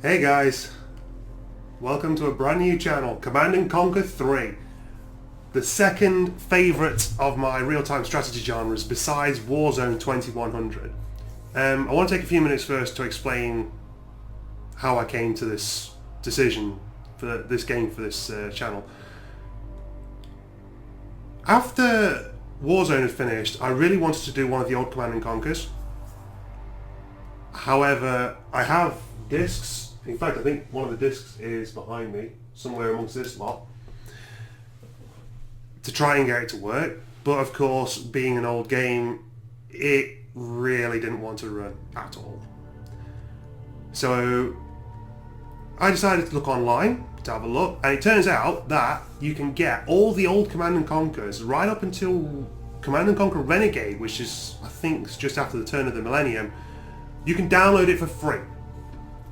Hey guys, welcome to a brand new channel, Command & Conquer 3. The second favourite of my real-time strategy genres besides Warzone 2100. I want to take a few minutes first to explain how I came to this decision for this game for this channel. After Warzone had finished, I really wanted to do one of the old Command & Conquers. However, I have discs. In fact, I think one of the discs is behind me, somewhere amongst this lot, to try and get it to work. But of course, being an old game, it really didn't want to run at all. So I decided to look online to have a look, and it turns out that you can get all the old Command & Conquers right up until Command & Conquer Renegade, which is, I think, just after the turn of the millennium. You can download it for free.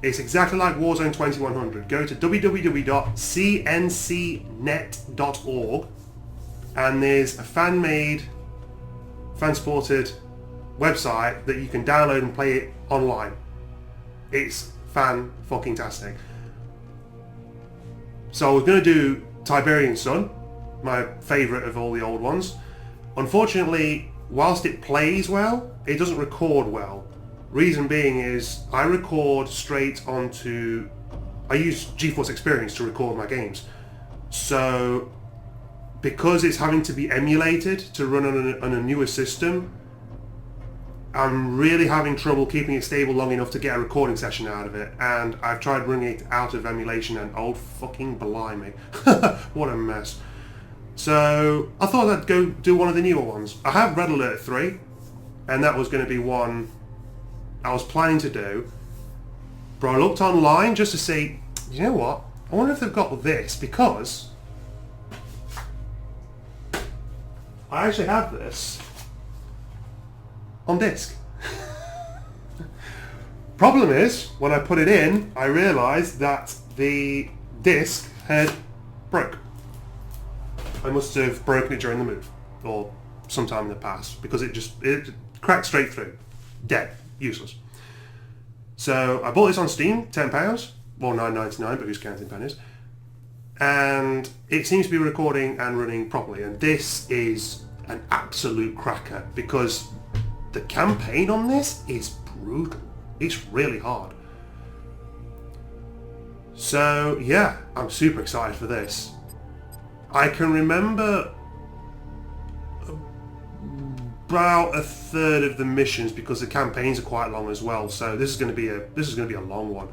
It's exactly like Warzone 2100. Go to www.cncnet.org and there's a fan-made, fan-supported website that you can download and play it online. It's fan-fucking-tastic. So I was going to do Tiberian Sun, my favourite of all the old ones. Unfortunately, whilst it plays well, it doesn't record well. Reason being is I record straight onto, I use GeForce Experience to record my games. So because it's having to be emulated to run on a newer system, I'm really having trouble keeping it stable long enough to get a recording session out of it. And I've tried running it out of emulation and oh fucking blimey, what a mess. So I thought I'd go do one of the newer ones. I have Red Alert 3 and that was going to be one I was planning to do, but I looked online just to see, you know what, I wonder if they've got this, because I actually have this on disc. Problem is, when I put it in, I realised that the disc had broke. I must have broken it during the move, or sometime in the past, because it cracked straight through, dead. Useless. So I bought this on Steam, £10, well $9.99, but who's counting pennies? And it seems to be recording and running properly. And this is an absolute cracker because the campaign on this is brutal. It's really hard. So yeah, I'm super excited for this. I can remember about a third of the missions because the campaigns are quite long as well, so this is going to be a long one.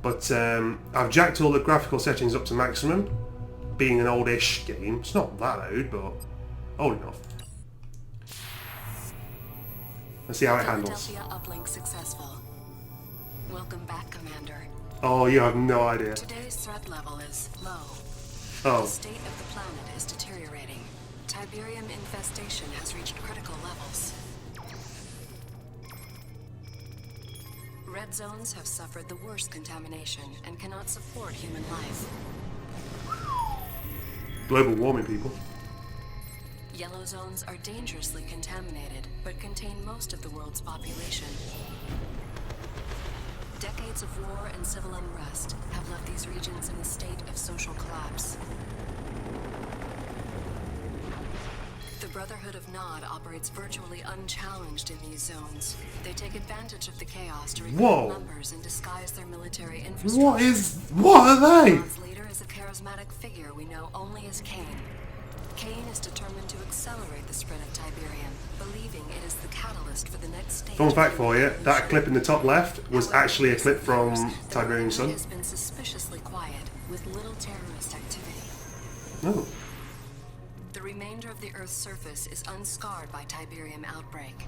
But I've jacked all the graphical settings up to maximum. Being an old-ish game, it's not that old, but old enough. Let's see how it handles. Philadelphia uplink successful. Welcome back, Commander. Oh, you have no idea. Today's threat level is low. Oh. The state of the planet is deteriorating. Tiberium infestation has reached critical levels. Red zones have suffered the worst contamination and cannot support human life. Global warming, people. Yellow zones are dangerously contaminated, but contain most of the world's population. Decades of war and civil unrest have left these regions in a state of social collapse. The Brotherhood of Nod operates virtually unchallenged in these zones. They take advantage of the chaos to recruit numbers and disguise their military infrastructure. What are they? Nod's leader is a charismatic figure we know only as Kane. Kane is determined to accelerate the spread of Tiberium, believing it is the catalyst for the next stage. Fun fact for you, that clip in the top left was actually a clip from Tiberium Sun. It has been suspiciously quiet, with little terrorist activity. Oh. The remainder of the Earth's surface is unscarred by Tiberium outbreak.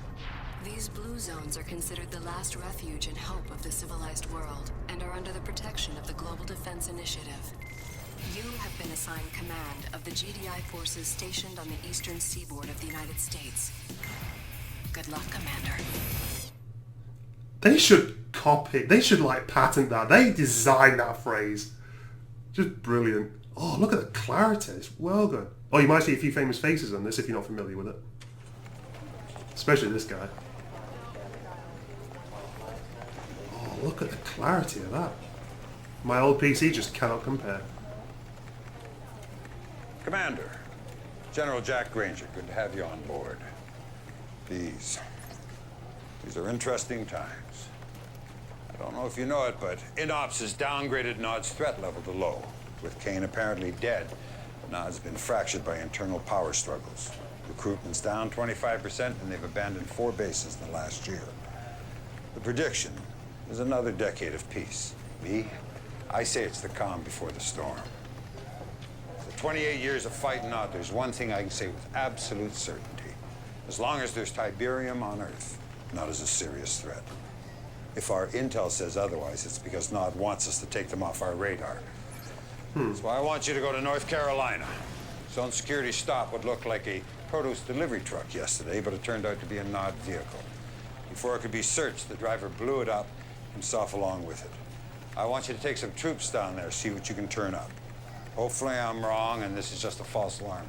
These blue zones are considered the last refuge and hope of the civilized world, and are under the protection of the Global Defense Initiative. You have been assigned command of the GDI forces stationed on the eastern seaboard of the United States. Good luck, Commander. They should copy, they should like patent that. They designed that phrase. Just brilliant. Oh, look at the clarity, it's well good. Oh, you might see a few famous faces on this if you're not familiar with it. Especially this guy. Oh, look at the clarity of that. My old PC just cannot compare. Commander, General Jack Granger, good to have you on board. These are interesting times. I don't know if you know it, but INOPS has downgraded Nod's threat level to low. With Kane apparently dead, Nod's been fractured by internal power struggles. Recruitment's down 25%, and they've abandoned 4 bases in the last year. The prediction is another decade of peace. I say it's the calm before the storm. For 28 years of fighting Nod, there's one thing I can say with absolute certainty. As long as there's Tiberium on Earth, Nod is a serious threat. If our intel says otherwise, it's because Nod wants us to take them off our radar. That's why I want you to go to North Carolina. Zone security stop would look like a produce delivery truck yesterday, but it turned out to be a Nod vehicle. Before it could be searched, the driver blew it up, himself along with it. I want you to take some troops down there, see what you can turn up. Hopefully I'm wrong, and this is just a false alarm.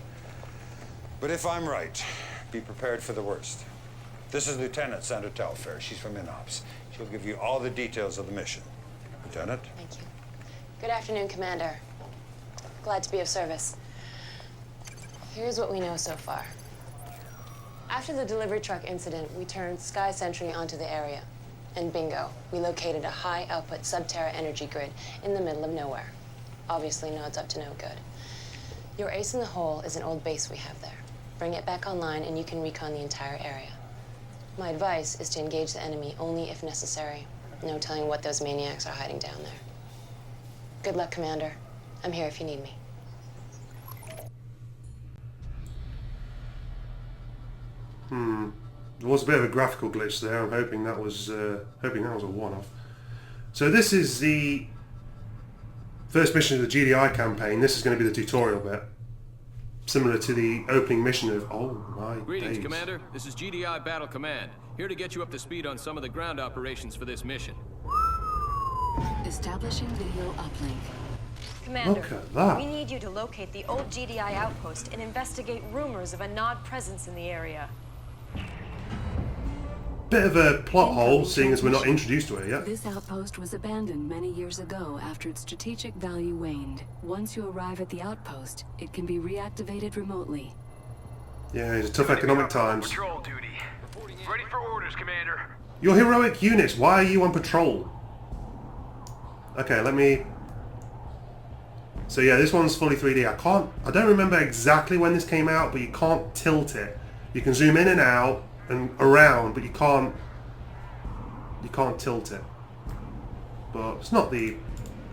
But if I'm right, be prepared for the worst. This is Lieutenant Sandra Telfair. She's from INOPS. She'll give you all the details of the mission. Lieutenant? Thank you. Good afternoon, Commander. Glad to be of service. Here's what we know so far. After the delivery truck incident, we turned Sky Sentry onto the area. And bingo, we located a high-output sub-Terra energy grid in the middle of nowhere. Obviously, Nod's up to no good. Your ace in the hole is an old base we have there. Bring it back online and you can recon the entire area. My advice is to engage the enemy only if necessary. No telling what those maniacs are hiding down there. Good luck, Commander. I'm here if you need me. There was a bit of a graphical glitch there. I'm hoping that was a one-off. So this is the first mission of the GDI campaign. This is going to be the tutorial bit, similar to the opening mission of. Oh my Greetings, days. Commander. This is GDI Battle Command. Here to get you up to speed on some of the ground operations for this mission. Establishing video uplink. Commander, Look at that. we need you to locate the old GDI outpost and investigate rumors of a Nod presence in the area. Bit of a plot hole, seeing as we're not introduced to it yet. This outpost was abandoned many years ago after its strategic value waned. Once you arrive at the outpost, it can be reactivated remotely. Yeah, it's a tough economic times. Patrol duty. Ready for orders, Commander. Your heroic units, why are you on patrol? Okay, let me... So yeah, this one's fully 3D. I don't remember exactly when this came out, but you can't tilt it. You can zoom in and out and around, but you can't tilt it. But it's not the...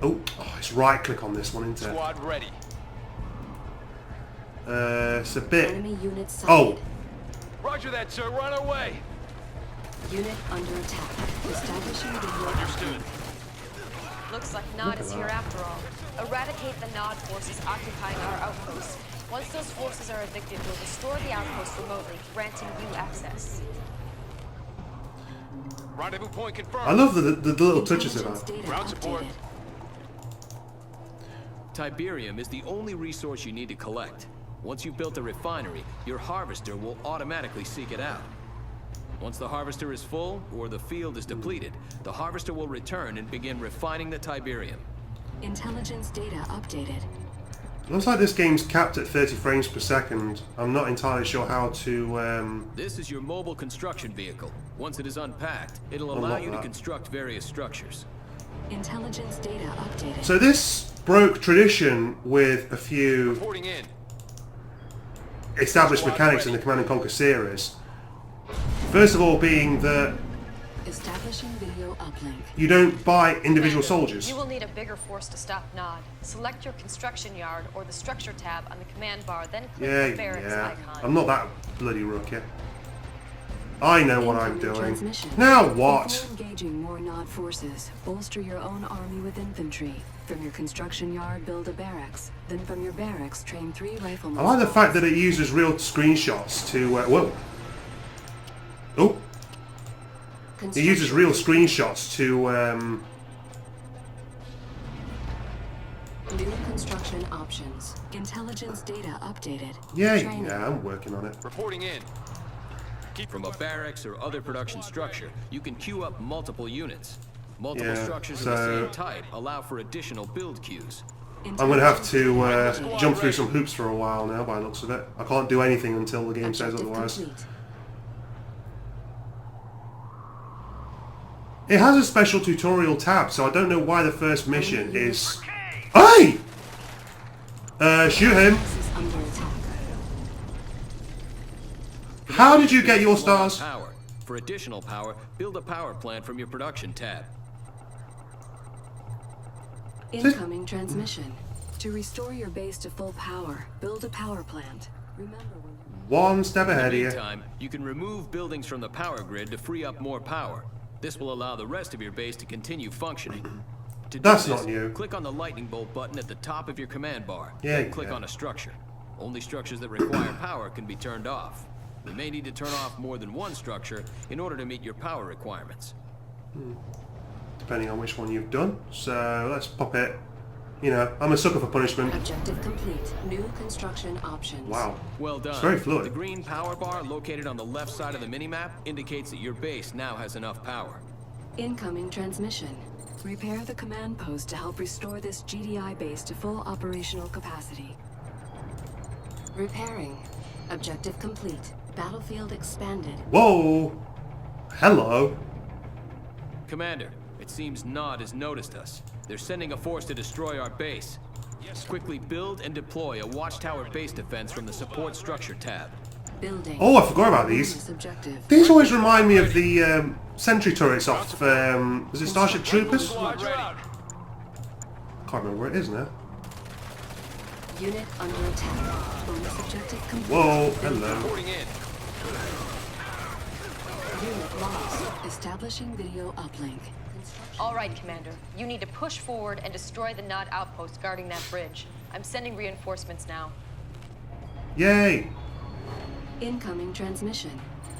Oh, it's right click on this one, isn't it? Squad ready. It's a bit... Enemy unit sighted. Oh! Roger that, sir. We're on our way. Unit under attack. Establishing video Understood. Looks like Nod is here after all. Eradicate the Nod forces occupying our outpost. Once those forces are evicted, we'll restore the outpost remotely, granting you access. Rendezvous point confirmed. I love the little touches of Intelligence that. data Ground support. updated. Tiberium is the only resource you need to collect. Once you've built a refinery, your harvester will automatically seek it out. Once the harvester is full, or the field is depleted, the harvester will return and begin refining the Tiberium. Intelligence data updated. Looks like this game's capped at 30 frames per second. I'm not entirely sure how to... This is your mobile construction vehicle. Once it is unpacked, it'll allow Unlock you to that. construct various structures. Intelligence data updated. So this broke tradition with a few Reporting in. established mechanics in the Command & Conquer series. First of all being that Establishing video uplink. you don't buy individual Commander, soldiers. You will need a bigger force to stop Nod. Select your construction yard or the structure tab on the command bar, then click the barracks icon. I'm not that bloody rookie. I know what I'm Incoming doing. transmission. Now what? Before engaging more Nod forces, bolster your own army with infantry. From your construction yard, build a barracks. Then from your barracks, train 3 riflemen. I like the fact that it uses real screenshots to... whoa. Oh. It uses real screenshots to... New construction options. Intelligence data updated. Yeah, Training. yeah, I'm working on it. Reporting in. From a barracks or other production structure, you can queue up multiple units. Multiple Yeah, structures so- of the same type allow for additional build queues. I'm going to have to jump through some hoops for a while now, by the looks of it. I can't do anything until the game says Objective otherwise. complete. It has a special tutorial tab, so I don't know why the first mission is... Hey! Shoot him. This is under attack. How did you get your stars? Power. For additional power, build a power plant from your production tab. Incoming transmission. To restore your base to full power, build a power plant. Remember when One step ahead of In you. the meantime, you can remove buildings from the power grid to free up more power. This will allow the rest of your base to continue functioning. To do That's this, not new. click on the lightning bolt button at the top of your command bar. Yeah, Then click yeah. on a structure. Only structures that require power can be turned off. You may need to turn off more than one structure in order to meet your power requirements. Depending on which one you've done. So let's pop it. You know, I'm a sucker for punishment. objective complete. New construction options. Wow. Well done. It's very fluid. The green power bar located on the left side of the minimap indicates that your base now has enough power. Incoming transmission. Repair the command post to help restore this GDI base to full operational capacity. Repairing. Objective complete. Battlefield expanded. Whoa! Hello. Commander, it seems Nod has noticed us. They're sending a force to destroy our base. Quickly build and deploy a watchtower base defense from the support structure tab. Building. Oh, I forgot about these. Bonus objective. These always remind me of the sentry turrets off, is it Starship Troopers? Squad ready. Can't remember where it is now. Unit under attack. Bonus objective complete. Whoa, hello. Reporting in. Unit lost. Establishing video uplink. All right, Commander. You need to push forward and destroy the Nod outpost guarding that bridge. I'm sending reinforcements now. Yay! Incoming transmission.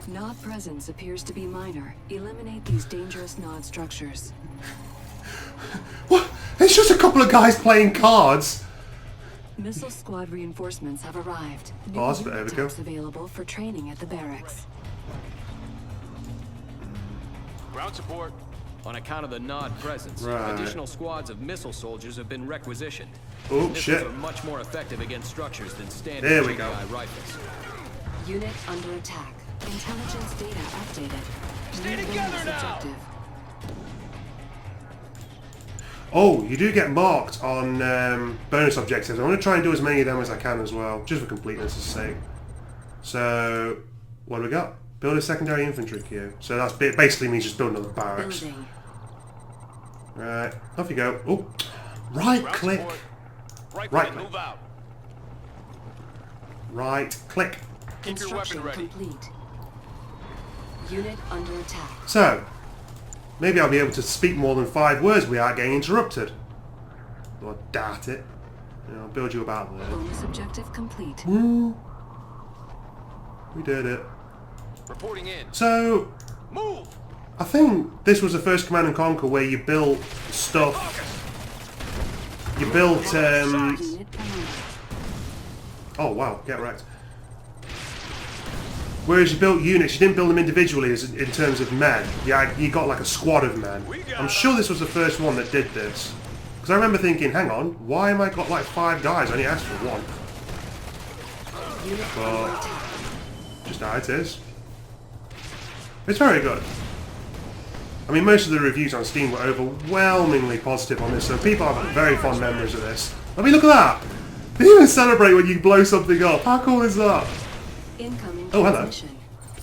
Nod presence appears to be minor. Eliminate these dangerous Nod structures. What? It's just a couple of guys playing cards. Missile squad reinforcements have arrived. New Oh, that's a bit unit overkill. types available for training at the barracks. Ground support. On account of the Nod presence, Right. additional squads of missile soldiers have been requisitioned. Oh, Missiles shit. are much more effective against structures than standard There we GDI go. rifles. Unit under attack. Intelligence data updated. Stay New together bonus now! objective. Oh, you do get marked on bonus objectives. I'm going to try and do as many of them as I can as well, just for completeness' sake. So, what do we got? Build a secondary infantry queue. So that's basically means just building another barracks. Building. Right, off you go. Oh, right Ground click. support. Right, Right click. click. Move out. Right click. Keep your Construction weapon ready. complete. Unit under attack. So, maybe I'll be able to speak more than 5 words without getting interrupted. Or doubt it. I'll build you about there. Bonus objective complete. Woo! We did it. Reporting in. So, Move. I think this was the first Command & Conquer where you built stuff. You built, Unit promoted. oh wow, get wrecked. Whereas you built units, you didn't build them individually as in terms of men. Yeah, you got like a squad of men. I'm sure this was the first one that did this. Because I remember thinking, hang on, why am I got like 5 guys? I only asked for 1. Unit But under attack. just how it is. It's very good. I mean, most of the reviews on Steam were overwhelmingly positive on this, so people have very fond memories of this. I mean, look at that! They even celebrate when you blow something up. How cool is that? Incoming Oh, hello. transmission.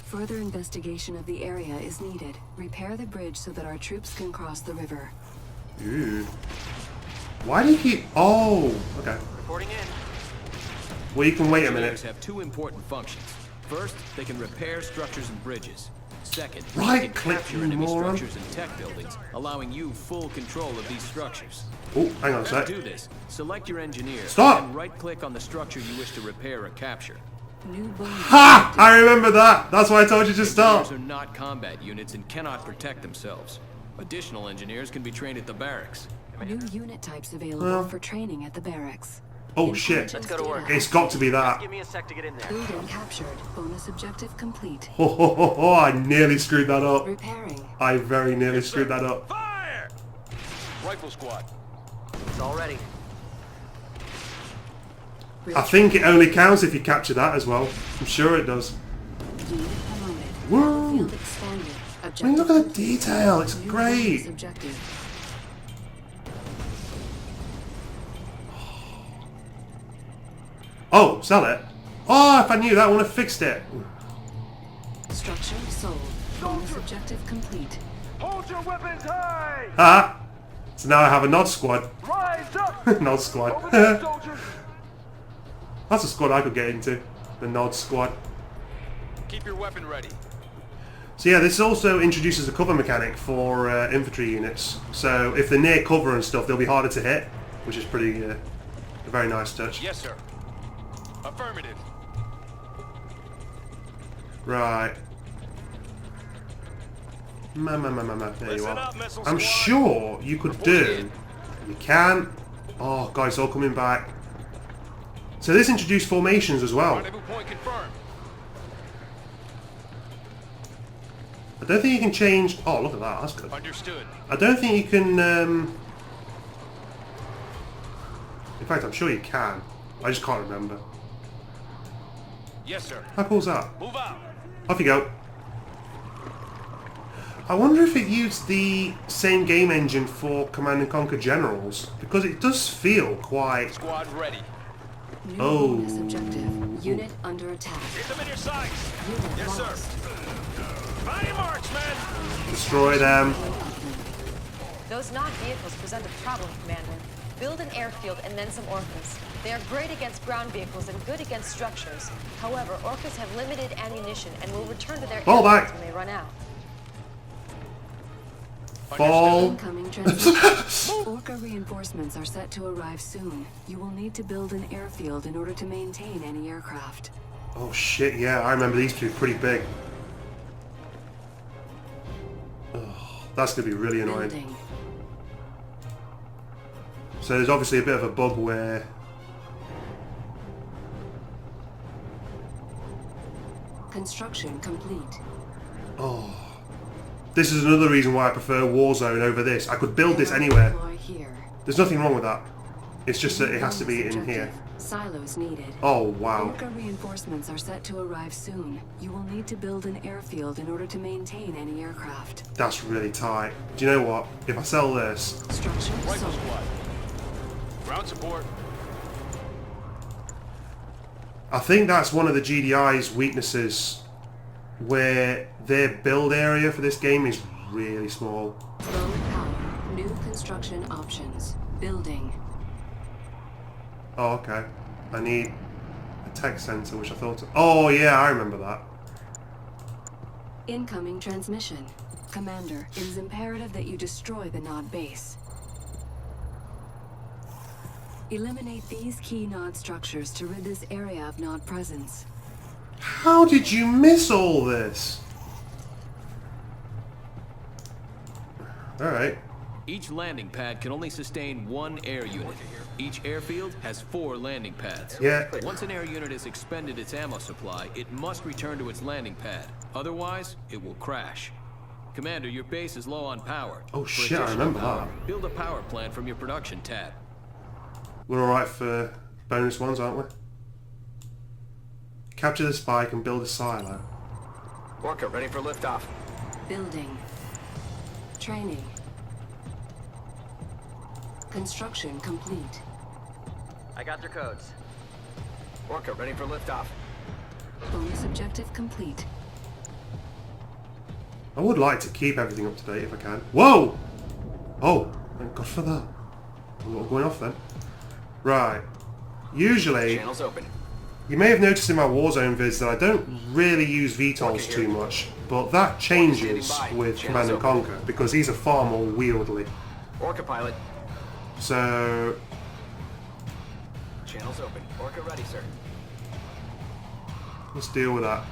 Further investigation of the area is needed. Repair the bridge so that our troops can cross the river. Ooh. Why do you keep... Oh, okay. Reporting in. Well, you can wait a minute. Engineers have 2 important functions. First, they can repair structures and bridges. Second, Right they can click, capture you enemy moron. structures and tech buildings, allowing you full control of these structures. Oh, hang on a To sec. do this, select your engineer Stop! and right-click on the structure you wish to repair or capture. New bonus. Ha! I remember that! That's why I told you to start. Engineers are not combat units and cannot protect themselves. Additional engineers can be trained at the barracks. New unit types available Well. for training at the barracks. Oh shit. Intelligence data It's got to be that. Give me a sec to get in there. Building captured. Bonus objective complete. Ho ho ho ho, I nearly screwed that up. Repairing. I very nearly screwed that up. Fire! Rifle squad. It's all ready. I think it only counts if you capture that as well. I'm sure it does. Unit promoted. Woo! Field expanded. I mean, look at the detail. It's New great. bonus objective. Oh, sell it. Oh, if I knew that, I would have fixed it. Structure sold. Bonus objective complete. Hold your weapons high! Ah! So now I have a nod squad. Rise up! Nod Over squad. there, soldiers! That's a squad I could get into. The nod squad. Keep your weapon ready. So yeah, this also introduces a cover mechanic for infantry units. So if they're near cover and stuff, they'll be harder to hit, which is pretty a very nice touch. Yes, sir. Affirmative. Right. There you Listen are. up, missile I'm squad. sure you could do. You can. Oh, guys, all coming back. So this introduced formations as well. Rendezvous point confirmed. I don't think you can change. Oh, look at that. That's good. Understood. I don't think you can. In fact, I'm sure you can. I just can't remember. Yes, sir. How cool is that? Move out. Off you go. I wonder if it used the same game engine for Command and Conquer Generals, because it does feel quite... Squad ready. New Oh. bonus objective. Unit under attack. Get them in your sights. Unit Yes, lost. sir. Body marks, man. Destroy them. Those Nod vehicles present a problem, Commander. Build an airfield and then some Orcas. They are great against ground vehicles and good against structures. However, Orcas have limited ammunition and will return to their Fall airfields back. when they run out. Fall. Incoming transmission. Orca reinforcements are set to arrive soon. You will need to build an airfield in order to maintain any aircraft. Oh shit, yeah, I remember these two pretty big. Oh, that's going to be really annoying. Building. So there's obviously a bit of a bug where... Construction complete. Oh. This is another reason why I prefer Warzone over this. I could build this anywhere. Deploy here. There's nothing wrong with that. It's just that it has to be in here. Silos needed. Oh, wow. Orca reinforcements are set to arrive soon. You will need to build an airfield in order to maintain any aircraft. That's really tight. Do you know what? If I sell this... Structure Rifle sold. squad. Ground support. I think that's one of the GDI's weaknesses, where their build area for this game is really small. Low power. New construction options. Building. Oh, okay. I need a tech center, which I thought... Oh, yeah, I remember that. Incoming transmission. Commander, it is imperative that you destroy the Nod base. Eliminate these key Nod structures to rid this area of Nod presence. How did you miss all this? Alright. Each landing pad can only sustain one air unit. Each airfield has 4 landing pads. Yeah. Once an air unit has expended its ammo supply, it must return to its landing pad. Otherwise, it will crash. Commander, your base is low on power. Oh, For shit, I additional remember power, that. Build a power plant from your production tab. We're alright for bonus ones, aren't we? Capture the spike and build a silo. Orca, ready for liftoff. Building. Training. Construction complete. I got their codes. Orca, ready for liftoff. Bonus objective complete. I would like to keep everything up to date if I can. Whoa! Oh, thank God for that. A lot going off then. Right. Usually, Channels open. you may have noticed in my Warzone vids that I don't really use VTOLs too much, but that changes with Command and Conquer because these are far more wieldy. Orca pilot. So, Channels open. Orca ready, sir. let's deal with that.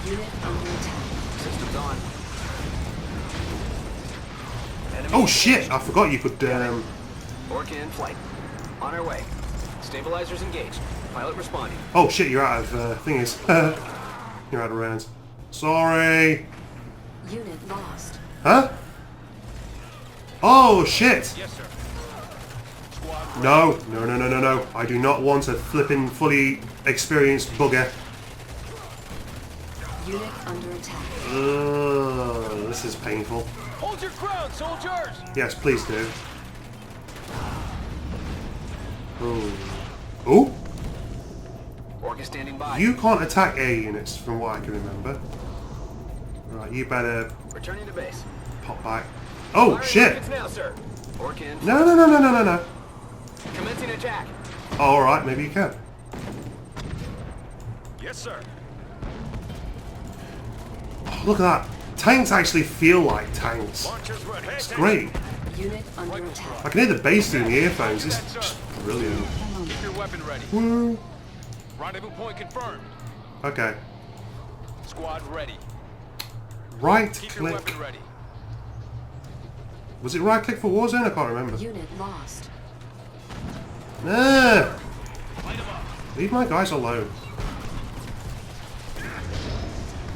Unit under attack. Systems on. Enemy Oh shit! I forgot you could. Orca in flight. On our way. Stabilizers engaged. Pilot responding. Oh shit! You're out of thingies. You're out of rounds. Sorry. Unit lost. Huh? Oh, shit! Yes, sir. Squad ready. No, no, no, no, no, no. I do not want a flipping fully experienced bugger. Unit under attack. Ugh, this is painful. Hold your ground, soldiers! Yes, please do. Ooh. Ooh? Orca standing by. You can't attack air units from what I can remember. Right, you better Returning to base. pop back. Oh, Firing shit! rockets now, sir. Orca in. No, no, no, no, no, no, no. Commencing attack. Oh, alright, maybe you can. Yes, sir. Oh, look at that. Tanks actually feel like tanks. Launchers ready. It's great. Unit under attack. I can hear the bass through the earphones. It's just brilliant. Keep your weapon ready. Woo. Rendezvous point confirmed. Okay. Squad ready. Right Keep your click. weapon ready. Was it right click for Warzone? I can't remember. Unit lost. Nah. Light 'em up. Leave my guys alone.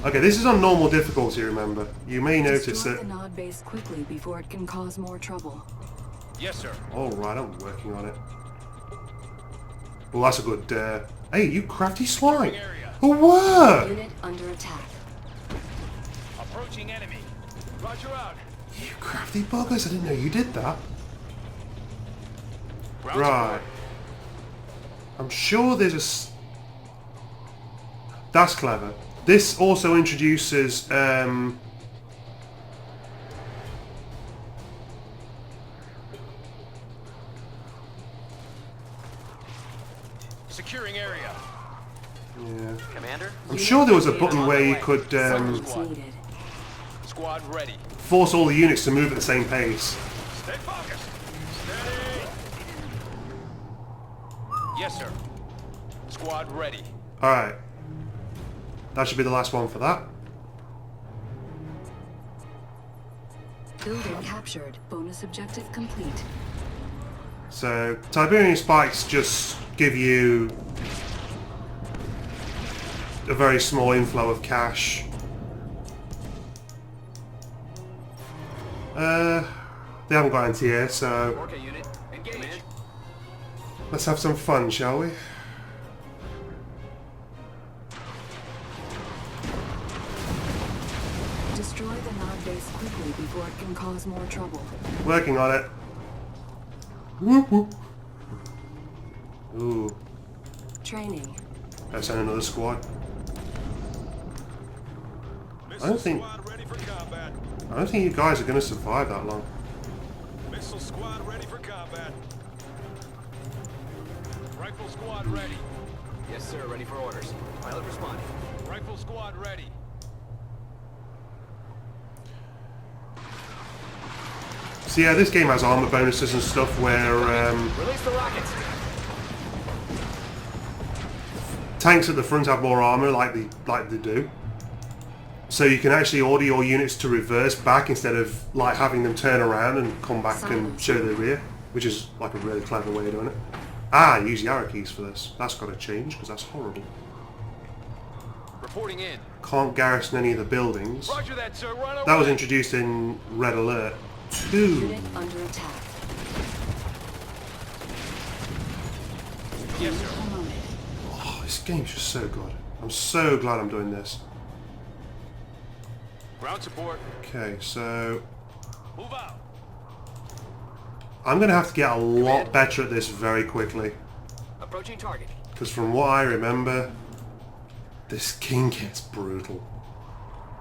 Okay, this is on normal difficulty, remember. You may notice Destroy that... the Nod base quickly before it can cause more trouble. Yes, sir. Alright, I'm working on it. Well, that's a good... Hey, you crafty swine! Area. Oh, what? Unit under attack. Approaching enemy. Roger out. You crafty buggers, I didn't know you did that. Ground Right. support. I'm sure there's a... That's clever. This also introduces... Securing area. Yeah. Commander. I'm sure there was a button where you could Silence needed. Squad ready. force all the units to move at the same pace. Stay focused. Steady. Yes, sir. Squad ready. Alright. That should be the last one for that. Building captured. Bonus objective complete. So, Tiberium spikes just give you a very small inflow of cash. They haven't got anti-air, so Orca unit. Engage. let's have some fun, shall we? Destroy the Nod base quickly before it can cause more trouble. Working on it. Whoop whoop. Ooh, Training. let's send another squad. I don't think you guys are going to survive that long. Missile squad ready for combat. Rifle squad ready. Yes, sir. Ready for orders. Pilot responding. Rifle squad ready. So yeah, this game has armor bonuses and stuff where Release the rockets. tanks at the front have more armor, like they do. So you can actually order your units to reverse back instead of like having them turn around and come back and show the rear, which is like a really clever way of doing it. Ah, use the arrow keys for this. That's got to change because that's horrible. Reporting in. Can't garrison any of the buildings. Roger that, sir. Run away. That was introduced in Red Alert 2. Unit under attack. Yes, sir. Promoted. Oh, this game's just so good. I'm so glad I'm doing this. Ground support. Okay, so Move out. I'm going to have to get a lot better at this very quickly. Approaching target. Because from what I remember, this game gets brutal.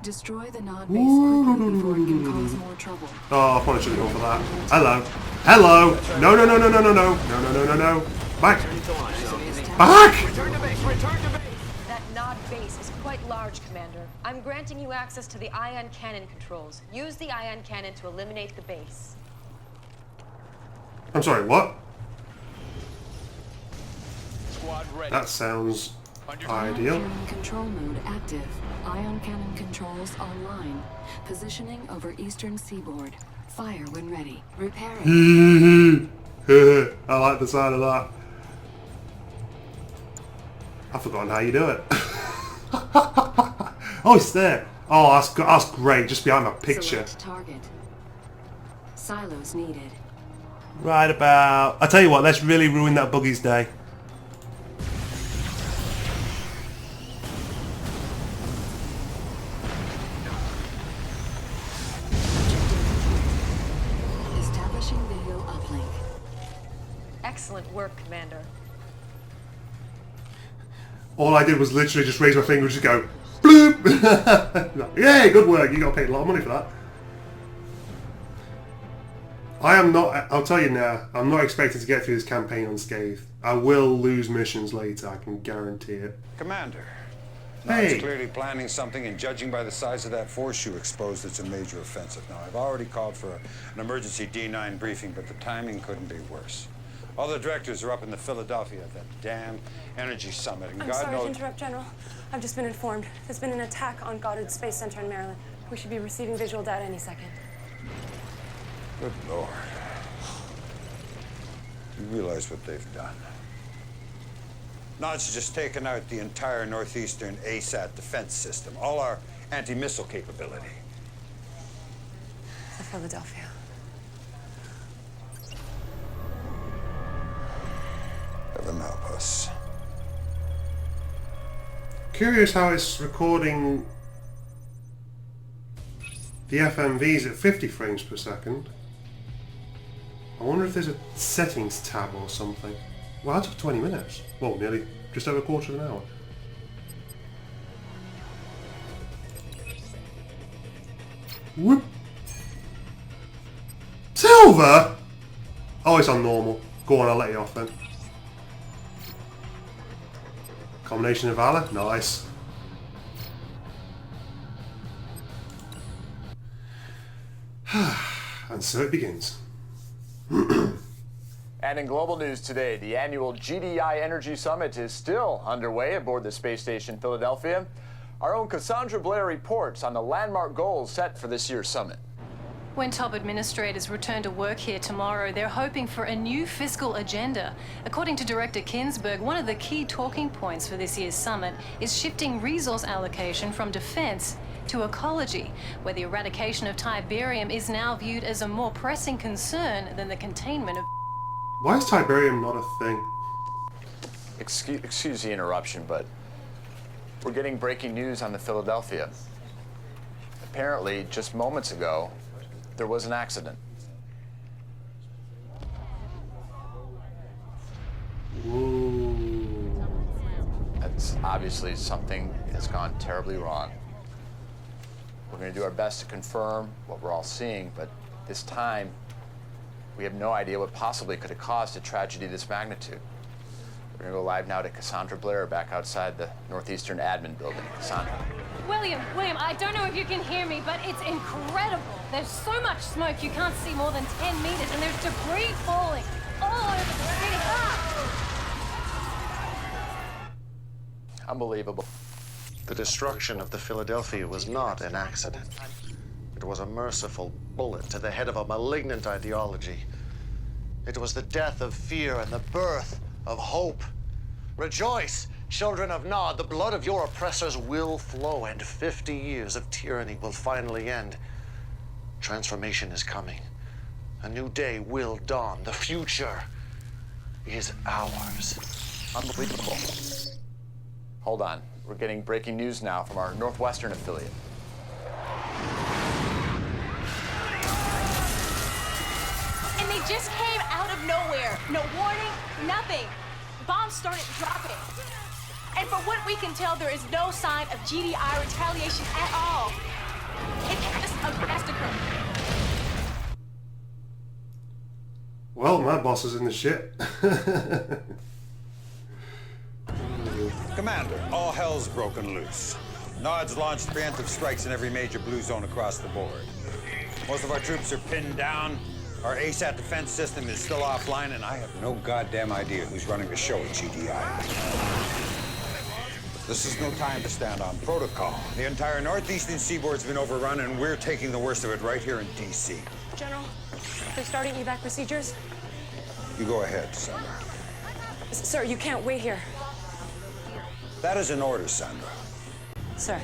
Destroy the Nod base quickly before it can cause more trouble. Oh, I probably should have gone for that. Hello. Hello. No, no, no, no, no, no, no. No, no, no, no, no. Back. Back! Return to base. Return to base. That Nod base is quite large, Commander. I'm granting you access to the ion cannon controls. Use the ion cannon to eliminate the base. I'm sorry, what? Squad ready. That sounds Under ideal. Cannon control mode active. Ion cannon controls online. Positioning over eastern seaboard. Fire when ready. Repairing. I like the sound of that. I've forgotten how you do it. Oh, it's there. Oh, that's great. Just behind my picture. Select target. Silos needed. Right about... I tell you what, let's really ruin that buggy's day. Establishing video uplink. Excellent work, Commander. All I did was literally just raise my finger and just go, bloop! Yay, good work. You got paid a lot of money for that. I am not, I'll tell you now, I'm not expecting to get through this campaign unscathed. I will lose missions later, I can guarantee it. Commander, Hey. Nod's clearly planning something, and judging by the size of that force you exposed, it's a major offensive. Now, I've already called for an emergency D9 briefing, but the timing couldn't be worse. All the directors are up in the Philadelphia at that damn energy summit, and I'm God sorry knows... to interrupt, General. I've just been informed. There's been an attack on Goddard Space Center in Maryland. We should be receiving visual data any second. Good Lord. You realize what they've done? Nod's just taken out the entire northeastern ASAT defense system, all our anti-missile capability. The Philadelphia. Heaven help us. Curious how it's recording the FMVs at 50 frames per second. I wonder if there's a settings tab or something. Well, that took 20 minutes. Well, nearly just over a quarter of an hour. Whoop. Silver? Oh, it's on normal. Go on, I'll let you off then. Combination of valor? Nice. And so it begins. And in global news today, the annual GDI Energy Summit is still underway aboard the space station Philadelphia. Our own Cassandra Blair reports on the landmark goals set for this year's summit. When top administrators return to work here tomorrow, they're hoping for a new fiscal agenda. According to Director Kinsberg, one of the key talking points for this year's summit is shifting resource allocation from defense to ecology, where the eradication of Tiberium is now viewed as a more pressing concern than the containment of... Why is Tiberium not a thing? Excuse the interruption, but we're getting breaking news on the Philadelphia. Apparently, just moments ago, there was an accident. Whoa. That's obviously something has gone terribly wrong. We're going to do our best to confirm what we're all seeing, but this time, we have no idea what possibly could have caused a tragedy of this magnitude. We're going to go live now to Cassandra Blair back outside the Northeastern Admin Building. Cassandra. William, I don't know if you can hear me, but it's incredible. There's so much smoke you can't see more than 10 meters, and there's debris falling all over the city. Unbelievable. The destruction of the Philadelphia was not an accident. It was a merciful bullet to the head of a malignant ideology. It was the death of fear and the birth of hope. Rejoice, children of Nod, the blood of your oppressors will flow, and 50 years of tyranny will finally end. Transformation is coming. A new day will dawn. The future is ours. Unbelievable. Hold on. We're getting breaking news now from our Northwestern affiliate. And they just came out of nowhere. No warning, nothing. Bombs started dropping. And from what we can tell, there is no sign of GDI retaliation at all. It's just a massacre. Well, my boss is in the shit. Commander, all hell's broken loose. Nod's launched preemptive strikes in every major blue zone across the board. Most of our troops are pinned down. Our ASAT defense system is still offline, and I have no goddamn idea who's running the show at GDI. This is no time to stand on protocol. The entire northeastern seaboard's been overrun, and we're taking the worst of it right here in D.C. General, they're starting evac procedures. You go ahead, Sandra. Sir, you can't wait here. That is an order, Sandra. Sir.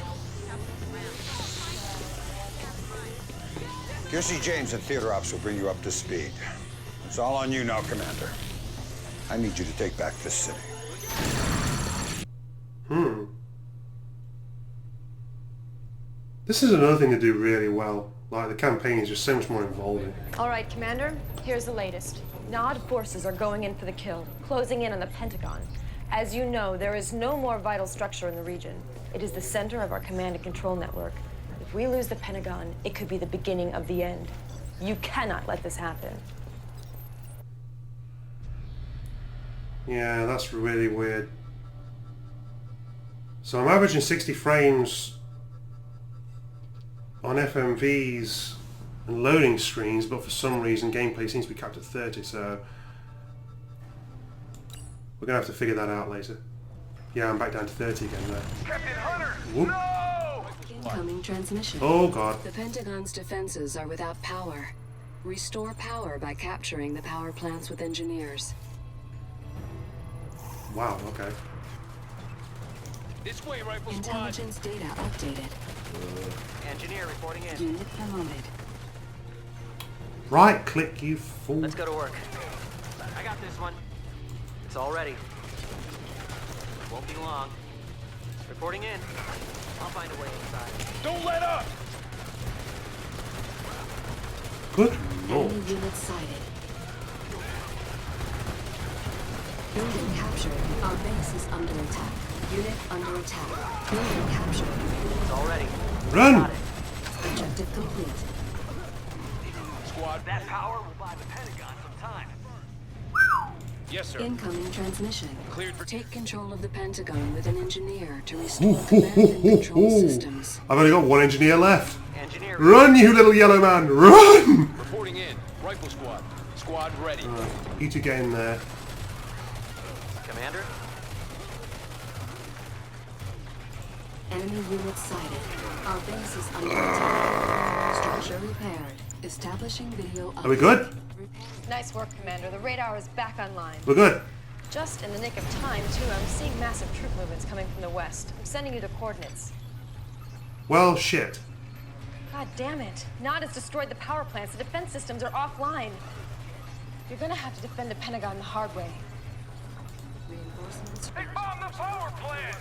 QC James and Theater Ops will bring you up to speed. It's all on you now, Commander. I need you to take back this city. This is another thing to do really well. Like, the campaign is just so much more involving. All right, Commander, here's the latest. Nod forces are going in for the kill, closing in on the Pentagon. As you know, there is no more vital structure in the region. It is the center of our command and control network. If we lose the Pentagon, it could be the beginning of the end. You cannot let this happen. Yeah, that's really weird. So I'm averaging 60 frames on FMVs and loading screens, but for some reason gameplay seems to be capped at 30, so we're gonna have to figure that out later. Yeah, I'm back down to 30 again there. Captain Hunter! Whoop. No! Incoming transmission. Oh god. The Pentagon's defenses are without power. Restore power by capturing the power plants with engineers. Wow, okay. This way, Rifle Squad. Intelligence data updated. Engineer reporting in. Unit promoted. Right click, you fool. Let's go to work. I got this one. It's all ready. Won't be long. Reporting in. I'll find a way inside. Don't let up! Good lord. Enemy unit sighted. Building captured. Our base is under attack. Unit under attack. Building captured. It's all ready. Run! Got it. Objective complete. Squad, that power will buy the Pentagon some time. Yes, sir. Incoming transmission. Cleared for... Take control of the Pentagon with an engineer to restore command and control systems. I've only got one engineer left. Engineer... Run, you little yellow man! Run! Reporting in. Rifle Squad. Squad ready. You two get in there. Commander? Enemy unit sighted. Our base is under attack. Structure repaired. Establishing video. Are we good? Nice work, Commander. The radar is back online. We're good. Just in the nick of time, too. I'm seeing massive troop movements coming from the west. I'm sending you the coordinates. Well, shit. God damn it. Nod has destroyed the power plants. The defense systems are offline. You're gonna have to defend the Pentagon the hard way. Reinforcements. They bombed the power plant!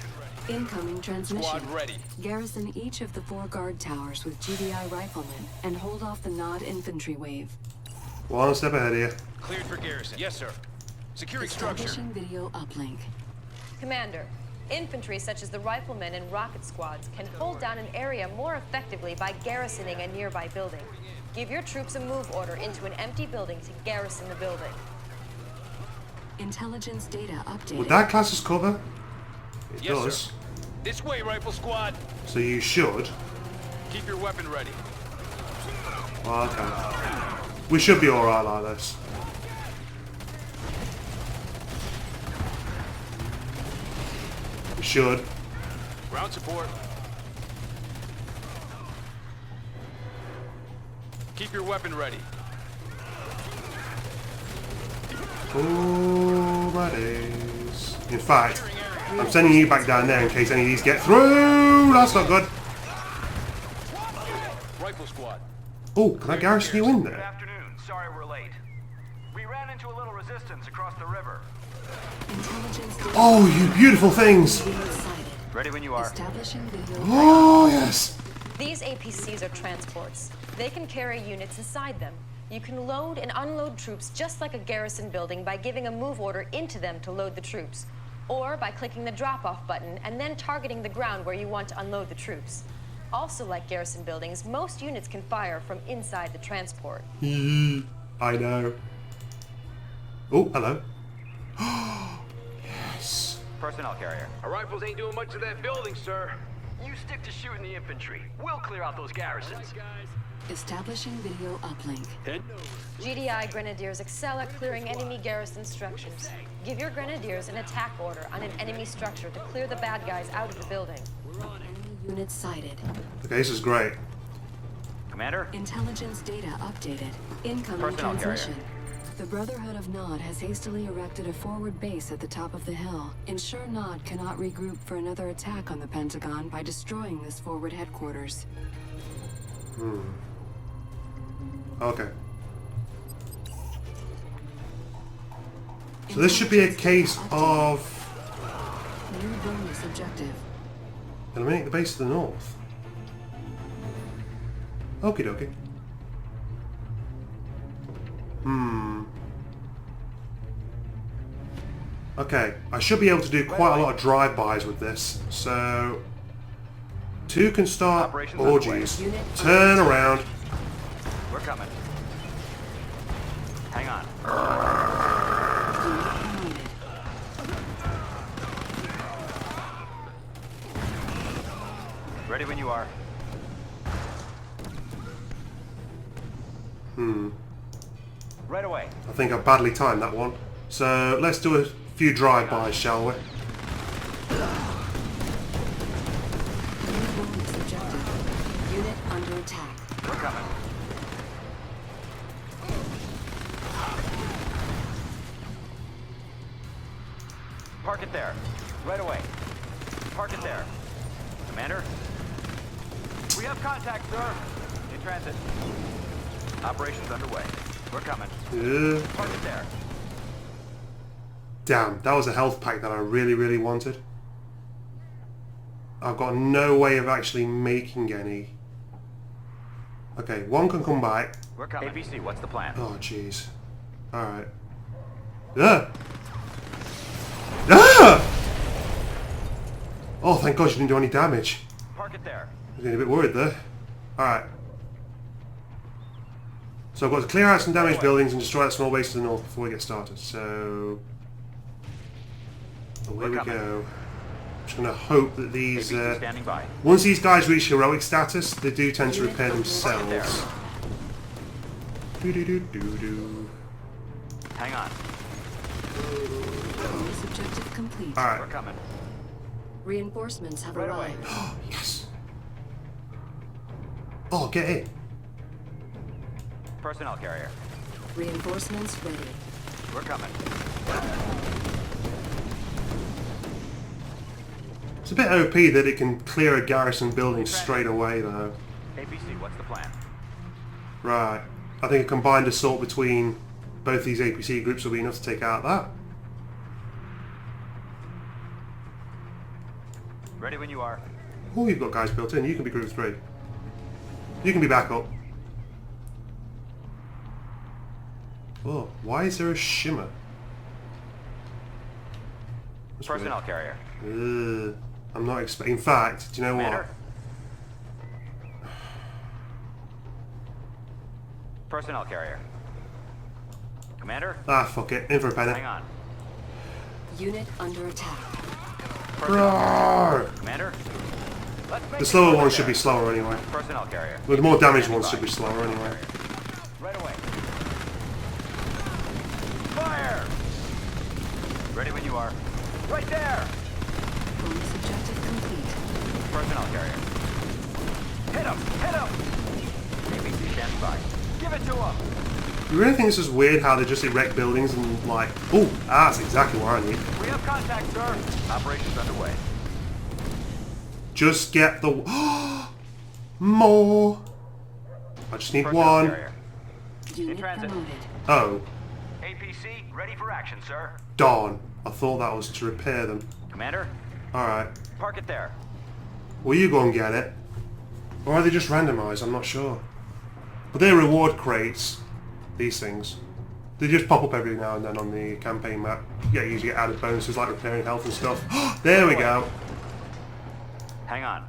Incoming transmission. Squad ready. Garrison each of the 4 guard towers with GDI riflemen and hold off the Nod infantry wave. One step ahead here. Cleared for garrison. Yes, sir. Securing structure. Establishing video uplink. Commander, infantry such as the riflemen and rocket squads can hold down an area more effectively by garrisoning a nearby building. Give your troops a move order into an empty building to garrison the building. Intelligence data updated. Would that class as cover? It Yes, does. sir. This way, Rifle Squad. So you should. Keep your weapon ready. Well, okay. We should be alright like this. We should. Ground support. Keep your weapon ready. Oh my days. In fact, I'm sending you back down there in case any of these get through. That's not good. Rifle Squad. Oh, can I garrison you in Good there? afternoon. Sorry we're late. We ran into a little resistance across the river. Intelligence data. Oh, you beautiful things. Unit sighted. Ready when you are. Establishing video. Oh, yes. These APCs are transports. They can carry units inside them. You can load and unload troops just like a garrison building by giving a move order into them to load the troops, or by clicking the drop-off button and then targeting the ground where you want to unload the troops. Also, like garrison buildings, most units can fire from inside the transport. I know. Oh, hello. Yes. Personnel carrier. Our rifles ain't doing much of that building, sir. You stick to shooting the infantry. We'll clear out those garrisons. Establishing video uplink. GDI grenadiers excel at clearing enemy garrison structures. Give your grenadiers an attack order on an enemy structure to clear the bad guys out of the building. Enemy unit sighted. Okay, this is great. Commander? Intelligence data updated. Incoming Personnel transmission. The Brotherhood of Nod has hastily erected a forward base at the top of the hill. Ensure Nod cannot regroup for another attack on the Pentagon by destroying this forward headquarters. Okay. So this should be a case of New bonus objective. eliminate the base to the north. Okie dokie. Okay, I should be able to do quite a lot of drive-bys with this. So, 2 can start orgies. Turn around. We're coming. Hang on. Ready when you are. Right away. I think I badly timed that one. So, let's do a few drive-bys, shall we? New bonus objective. Unit under attack. We're coming. Park it there. Right away. Park it there. Commander? We have contact, sir. In transit. Operations underway. We're coming. Park it there. Damn, that was a health pack that I really, really wanted. I've got no way of actually making any. Okay, 1 can come back. We're coming. ABC, what's the plan? Oh, jeez. Alright. Ah! Ah! Oh, thank God you didn't do any damage. Park it there. I was getting a bit worried there. Alright. So I've got to clear out some damaged buildings and destroy that small base to the north before we get started. So away we go. I'm just going to hope that these... standing by. once these guys reach heroic status, they do tend to repair themselves. Do-do-do-do-do. Hang on. Bonus objective complete. Alright. We're coming. Reinforcements have Right away. arrived. Yes! Oh, get in. Personnel carrier. Reinforcements ready. We're coming. It's a bit OP that it can clear a garrison building straight away, though. APC, what's the plan? Right. I think a combined assault between both these APC groups will be enough to take out that. Ready when you are. Oh, you've got guys built in. You can be group 3. You can be backup. Oh, why is there a shimmer? That's Personnel carrier. weird. I'm not expecting. In fact, do you know Commander? what? Personnel carrier. Commander? Ah, fuck it. In for a penny. Hang on. Unit under attack. Roar! Commander? Let's make The slower it ones there. should be slower anyway. Personnel carrier. Well, the more damaged Standing ones by. should be slower anyway. Right away. Fire! Ready when you are. Right there! Bonus objective complete. Personnel carrier. Hit him! Hit him! APC standing by. Give it to him! You really think this is weird how they just erect buildings and like, oh, that's exactly what I need. We have contact, sir. Operations underway. Just get the more. I just need Personnel one. carrier. Unit transit. promoted. Oh, APC, ready for action, sir. darn. I thought that was to repair them. Commander, Alright. park it there. Will you go and get it? Or are they just randomized? I'm not sure. But they're reward crates. These things. They just pop up every now and then on the campaign map. You usually get added bonuses like repairing health and stuff. There we go. Hang on.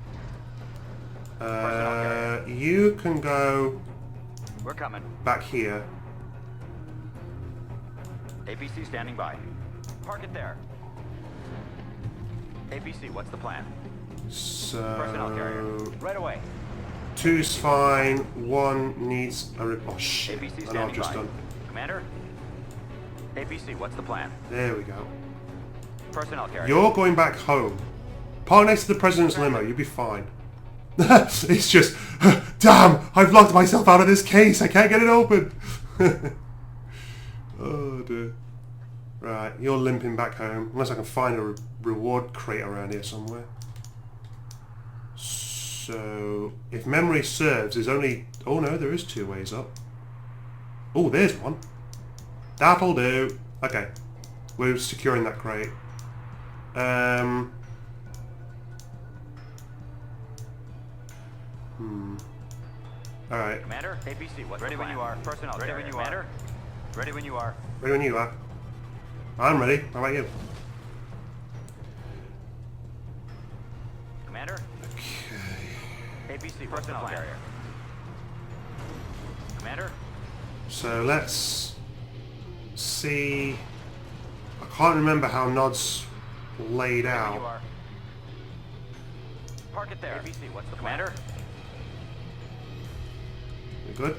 You can go We're coming. back here. APC standing by. Park it there. APC, what's the plan? Personnel carrier. So Right away. 2's fine. 1 needs a rip. Oh shit! APC I know I've standing just by. done. Commander? APC, what's the plan? There we go. Personnel carrier. You're going back home. Park next to the president's limo. You'll be fine. It's just, damn! I've locked myself out of this case. I can't get it open. Oh dear. Right, you're limping back home. Unless I can find a reward crate around here somewhere. So, if memory serves, there's only... Oh no, there is 2 ways up. Oh, there's one. That'll do. Okay. We're securing that crate. Alright. Commander, APC, what's ready when you are. Personnel, ready when you are. Ready when you are. Ready when you are. I'm ready. How about you? Commander? Okay. APC, personnel carrier. Commander? So let's see. I can't remember how Nod's laid out. Park it there. APC, what's the commander? We good?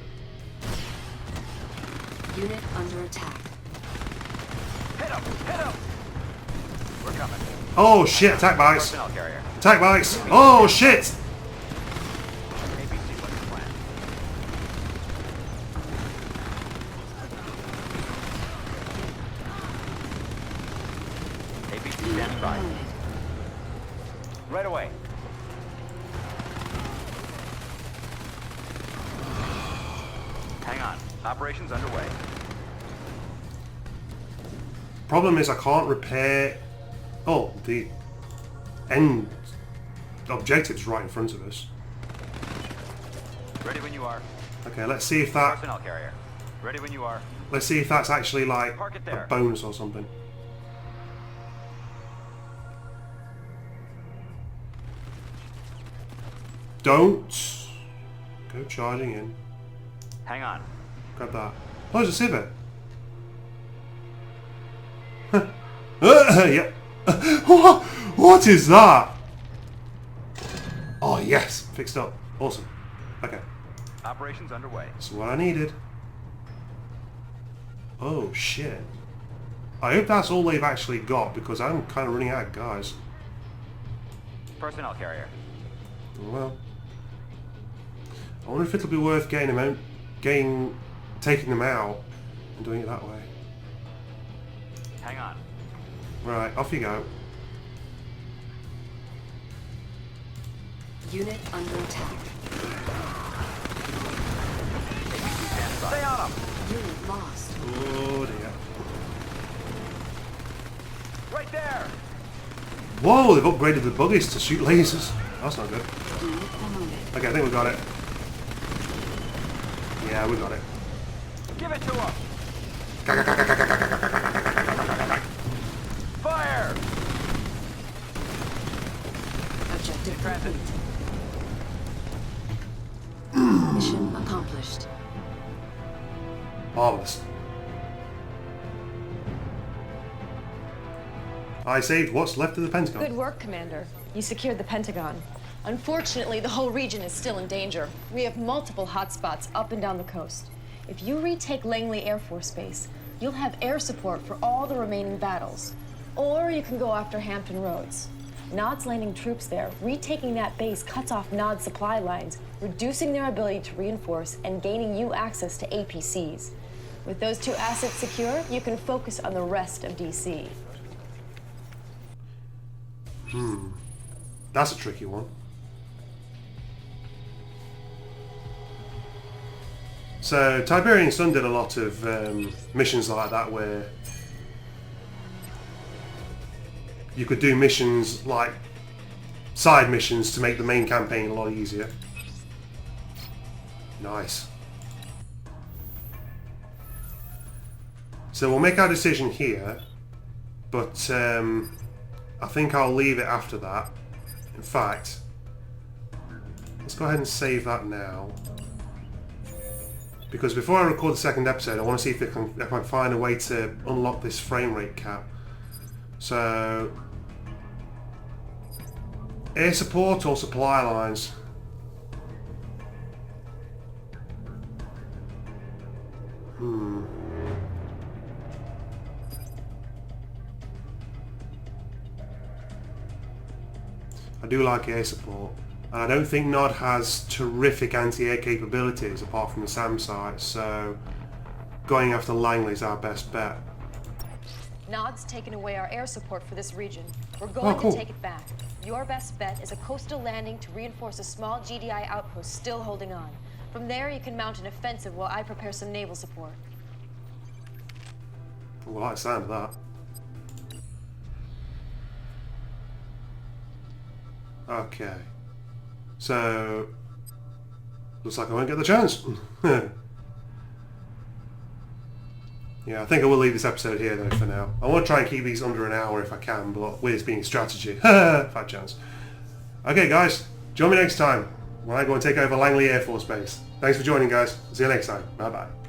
Unit under attack. Hit him! Hit him! We're coming. Oh shit! Attack bikes! Personnel carrier. Attack bikes! Oh shit! APC, what's the plan? APC, stand by. Right away. Hang on. Operations underway. Problem is I can't repair... Oh, the end objective's right in front of us. Ready when you are. Okay, let's see if that... Personnel carrier. Ready when you are. Let's see if that's actually like Park it a there. bonus or something. Don't go charging in. Hang on. Grab that. Oh, there's a civet. Yep. What is that? Oh yes, fixed up. Awesome. Okay. Operations underway. That's what I needed. Oh shit. I hope that's all they've actually got because I'm kind of running out of guys. Personnel carrier. Well, I wonder if it'll be worth taking them out and doing it that way. Hang on. Right, off you go. Unit under attack. Stay on them. Unit lost. Oh dear. Right there. Whoa, they've upgraded the buggies to shoot lasers. That's not good. Unit promoted. Okay, I think we got it. Yeah, we got it. Give it to him. Fire. Objective complete. Mission accomplished. Marvelous. I saved what's left of the Pentagon. Good work, Commander. You secured the Pentagon. Unfortunately, the whole region is still in danger. We have multiple hotspots up and down the coast. If you retake Langley Air Force Base, you'll have air support for all the remaining battles. Or you can go after Hampton Roads. Nod's landing troops there. Retaking that base cuts off Nod's supply lines, reducing their ability to reinforce and gaining you access to APCs. With those two assets secure, you can focus on the rest of DC. That's a tricky one. So Tiberian Sun did a lot of missions like that where you could do missions like side missions to make the main campaign a lot easier. Nice. So we'll make our decision here, but I think I'll leave it after that. In fact, let's go ahead and save that now. Because before I record the second episode, I want to see if I can find a way to unlock this frame rate cap. So, air support or supply lines? I do like air support. And I don't think Nod has terrific anti-air capabilities apart from the SAM site, so going after Langley is our best bet. Nod's taken away our air support for this region. We're going cool. to take it back. Your best bet is a coastal landing to reinforce a small GDI outpost still holding on. From there, you can mount an offensive while I prepare some naval support. Well, I like the sound of that. Okay. So, looks like I won't get the chance. Yeah, I think I will leave this episode here though for now. I want to try and keep these under an hour if I can, but with this being strategy. Fat chance. Okay guys, join me next time when I go and take over Langley Air Force Base. Thanks for joining guys. See you next time. Bye bye.